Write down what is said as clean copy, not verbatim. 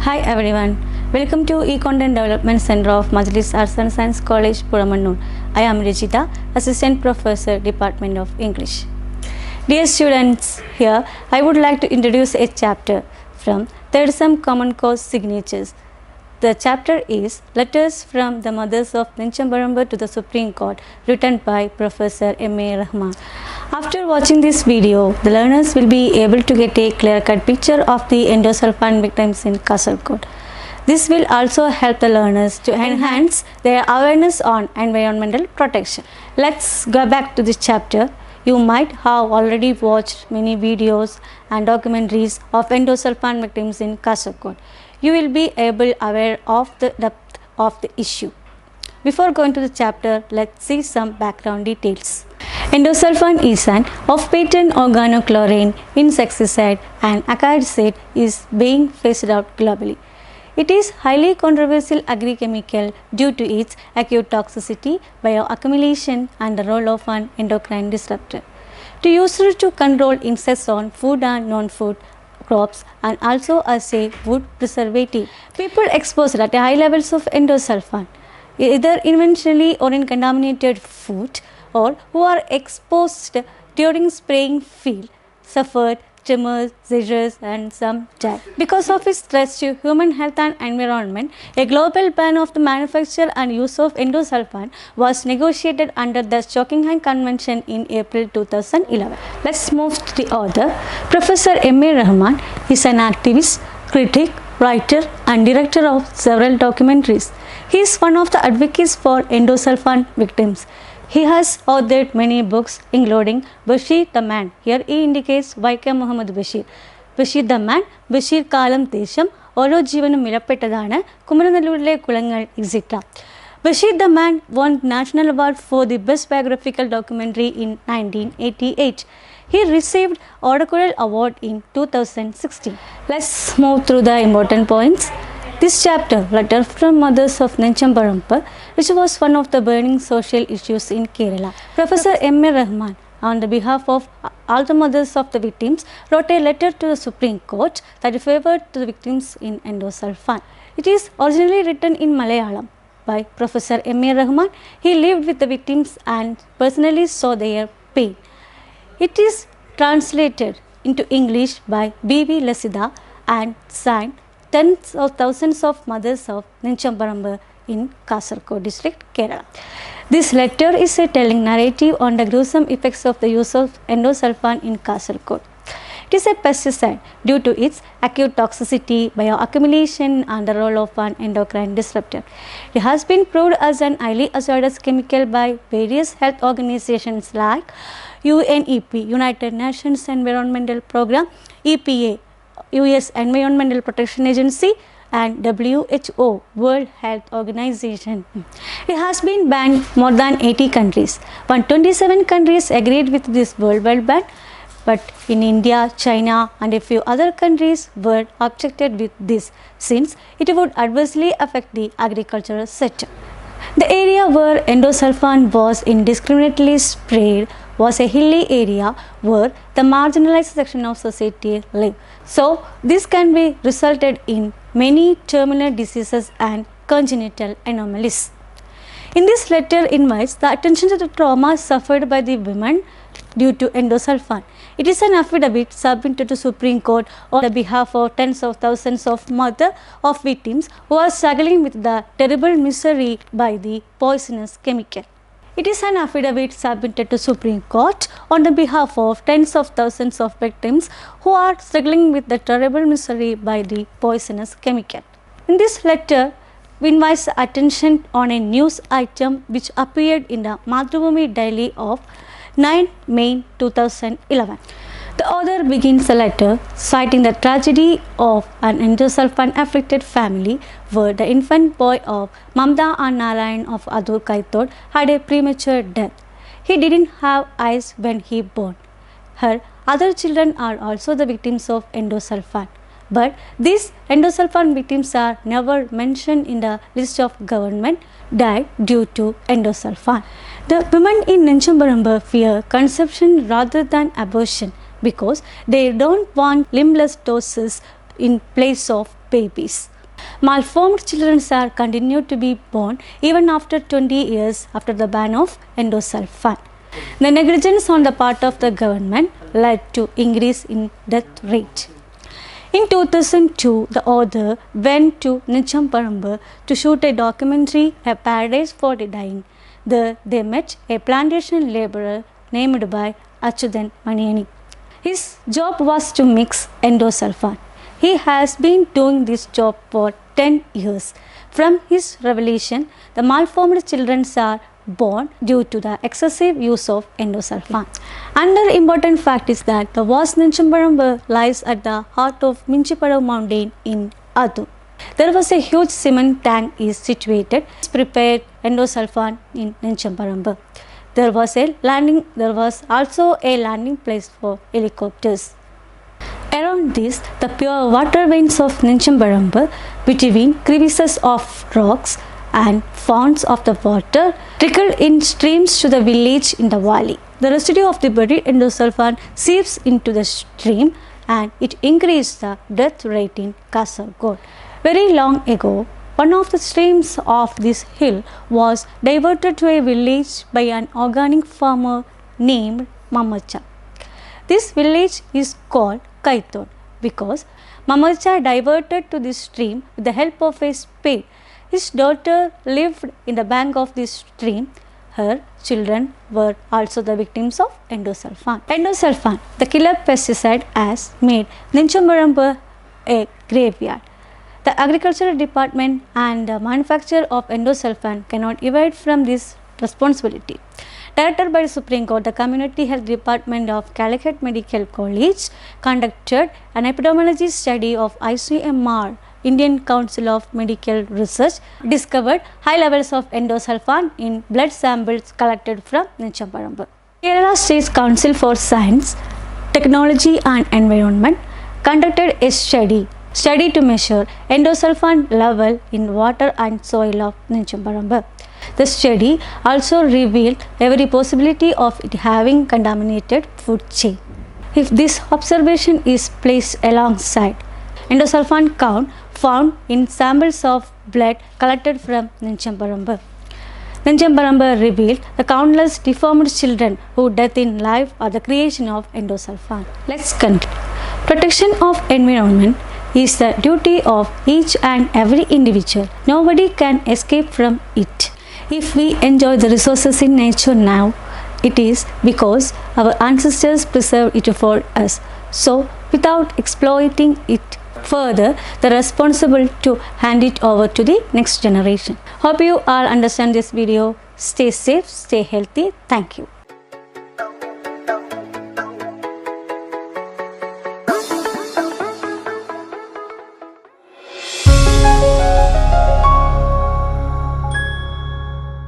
Hi everyone, welcome to E-Content Development Center of Majlis Arts and Science College, Puramannur. I am Rajita, Assistant Professor, Department of English. Dear students, here I would like to introduce a chapter from Third Sem Common Cause Signatures. The chapter is Letters from the Mothers of Nenchambarambar to the Supreme Court, written by Professor M.A. Rahman. After watching this video, the learners will be able to get a clear-cut picture of the endosulfan victims in Kasaragod. This will also help the learners to enhance their awareness on environmental protection. Let's go back to this chapter. You might have already watched many videos and documentaries of endosulfan victims in Kasaragod. You will be aware of the depth of the issue. Before going to the chapter, let's see some background details. Endosulfan is an off-patent organochlorine insecticide and acaricide is being phased out globally. It is highly controversial agrichemical due to its acute toxicity, bioaccumulation and the role of an endocrine disruptor. To use it to control insects on food and non-food crops and also as a wood preservative. People exposed at high levels of endosulfan, either intentionally or in contaminated food, or who are exposed during spraying field, suffered tremors, seizures and some died. Because of its threats to human health and environment, a global ban of the manufacture and use of endosulfan was negotiated under the Stockingham Convention in April 2011. Let's move to the author. Professor M.A. Rahman is an activist, critic, writer and director of several documentaries. He is one of the advocates for endosulfan victims. He has authored many books including Bashir the Man. Here he indicates Vaikam Muhammad Bashir. Bashir the Man, Bashir Kalam Desham, Oro Jeevanum Milappettadana, Kumaranallurile Kulangal, etc. Bashir the Man won National Award for the Best Biographical Documentary in 1988. He received Oracle Award in 2016. Let's move through the important points. This chapter, Letter from Mothers of Nenchambarambar, which was one of the burning social issues in Kerala. Professor M.A. Rahman, on the behalf of all the mothers of the victims, wrote a letter to the Supreme Court that favored to the victims in endosulfan. It is originally written in Malayalam by Professor M.A. Rahman. He lived with the victims and personally saw their pain. It is translated into English by B.V. Lasida and signed tens of thousands of mothers of Nenchambarambar in Kasaragod district, Kerala. This letter is a telling narrative on the gruesome effects of the use of endosulfan in Kasaragod. It is a pesticide due to its acute toxicity, bioaccumulation and the role of an endocrine disruptor. It has been proved as an highly hazardous chemical by various health organizations like UNEP, United Nations Environmental Programme, EPA, US Environmental Protection Agency and WHO, World Health Organization. It has been banned more than 80 countries. 127 countries agreed with this worldwide ban, but in India, China and a few other countries were objected with this since it would adversely affect the agricultural sector. The area where endosulfan was indiscriminately sprayed was a hilly area where the marginalized section of society live. So, this can be resulted in many terminal diseases and congenital anomalies. In this letter invites the attention to the trauma suffered by the women due to endosulfan. It is an affidavit submitted to Supreme Court on the behalf of tens of thousands of mothers of victims who are struggling with the terrible misery by the poisonous chemical. It is an affidavit submitted to Supreme Court on the behalf of tens of thousands of victims who are struggling with the terrible misery by the poisonous chemical. In this letter, we invite attention on a news item which appeared in the Mathrubhumi Daily of 9 May 2011. The author begins the letter citing the tragedy of an endosulfan afflicted family where the infant boy of Mamda and Narayan of Adur Kaitod had a premature death. He didn't have eyes when he born. Her other children are also the victims of endosulfan. But these endosulfan victims are never mentioned in the list of government died due to endosulfan. The women in Nenchambarambar fear conception rather than abortion because they don't want limbless doses in place of babies. Malformed children are continued to be born even after 20 years after the ban of endosulfan. The negligence on the part of the government led to increase in death rate. In 2002, the author went to Ninchamparambu to shoot a documentary, A Paradise for the Dying. There they met a plantation laborer named by Achudan Maniani. His job was to mix endosulfan. He has been doing this job for 10 years. From his revelation, the malformed children are born due to the excessive use of endosulfan. Another important fact is that the vast Ninchamparambu lies at the heart of Minchipadavu mountain in Adu. There was a huge cement tank is situated, prepared endosulfan in Ninchamparambu. There was also a landing place for helicopters. Around this, the pure water veins of Ninchamparambu, between crevices of rocks and fountains of the water, trickled in streams to the village in the valley. The residue of the buried endosulfan seeps into the stream and it increased the death rate in Kasaragod. Very long ago, one of the streams of this hill was diverted to a village by an organic farmer named Mamacha. This village is called Kaiton because Mamacha diverted to this stream with the help of a spade. His daughter lived in the bank of this stream. Her children were also the victims of endosulfan. Endosulfan, the killer pesticide, has made Ninchamparambu a graveyard. The agricultural department and the manufacturer of endosulfan cannot evade from this responsibility. Directed by the Supreme Court, the Community Health Department of Calicut Medical College conducted an epidemiology study of ICMR, Indian Council of Medical Research, discovered high levels of endosulfan in blood samples collected from Ninchamparambu. Kerala State Council for Science, Technology and Environment conducted a study to measure endosulfan level in water and soil of Ninchamparambu. The study also revealed every possibility of it having contaminated food chain. If this observation is placed alongside endosulfan count found in samples of blood collected from Ninchamparambu, Ninchamparambu revealed the countless deformed children who died in life or the creation of endosulfan. Let's conclude. Protection of environment is the duty of each and every individual. Nobody can escape from it. If we enjoy the resources in nature now, it is because our ancestors preserved it for us. So, without exploiting it further, the responsible to hand it over to the next generation. Hope you all understand this video. Stay safe, stay healthy. Thank you.